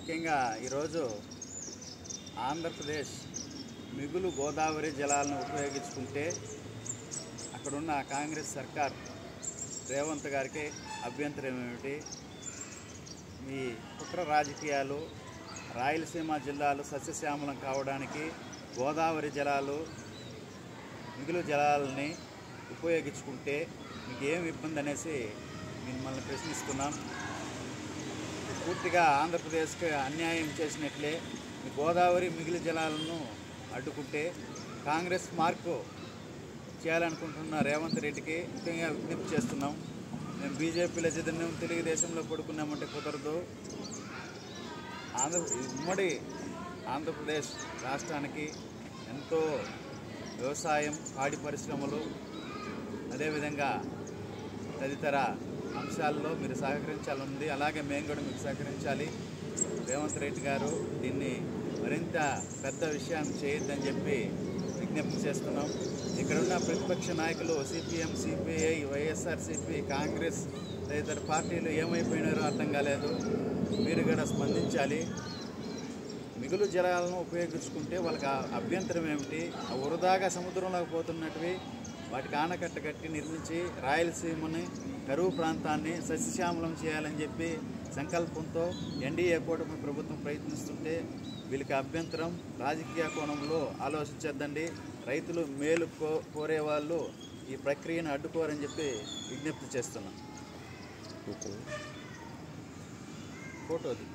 ముఖ్యంగా ఈరోజు ఆంధ్రప్రదేశ్ మిగులు గోదావరి జలాలను ఉపయోగించుకుంటే అక్కడున్న కాంగ్రెస్ సర్కార్ రేవంత్ గారికి అభ్యంతరం ఏమిటి? మీ కుట్ర రాజకీయాలు రాయలసీమ జిల్లాలు సస్యశ్యామలం కావడానికి గోదావరి జలాలు మిగులు జలాలని ఉపయోగించుకుంటే మీకు ఏం ఇబ్బంది అనేసి మిమ్మల్ని ప్రశ్నిస్తున్నాం. పూర్తిగా ఆంధ్రప్రదేశ్కి అన్యాయం చేసినట్లే. మీ గోదావరి మిగులు జలాలను అడ్డుకుంటే కాంగ్రెస్ మార్కు చేయాలనుకుంటున్న రేవంత్ రెడ్డికి ముఖ్యంగా విజ్ఞప్తి చేస్తున్నాం. మేము బీజేపీలో చదివినాం, తెలుగుదేశంలో పడుకున్నామంటే కుదరదు. ఉమ్మడి ఆంధ్రప్రదేశ్ రాష్ట్రానికి ఎంతో వ్యవసాయం, పాడి పరిశ్రమలు, అదేవిధంగా తదితర అంశాల్లో మీరు సహకరించాలనుంది. అలాగే మేము కూడా మీకు సహకరించాలి. రేవంత్ రెడ్డి గారు దీన్ని మరింత పెద్ద విషయం చేయొద్దని చెప్పి విజ్ఞప్తి చేస్తున్నాం. ఇక్కడున్న ప్రతిపక్ష నాయకులు సిపిఎం, సిపిఐ, వైఎస్ఆర్సిపి, కాంగ్రెస్ తదితర పార్టీలు ఏమైపోయినారో అర్థం కాలేదు. మీరు కూడా స్పందించాలి. మిగులు జలాలను ఉపయోగించుకుంటే వాళ్ళకి అభ్యంతరం ఏమిటి? వృధాగా సముద్రంలోకి పోతున్నటివి వాటికి ఆనకట్ట కట్టి నిర్మించి రాయలసీమని, కరువు ప్రాంతాన్ని సస్యశ్యామలం చేయాలని చెప్పి సంకల్పంతో ఎన్డీఏ కూటమి ప్రభుత్వం ప్రయత్నిస్తుంటే వీళ్ళకి అభ్యంతరం. రాజకీయ కోణంలో ఆలోచించద్దండి. రైతులు మేలు కోరే వాళ్ళు ఈ ప్రక్రియను అడ్డుకోరని చెప్పి విజ్ఞప్తి చేస్తున్నాం. ఫోటోది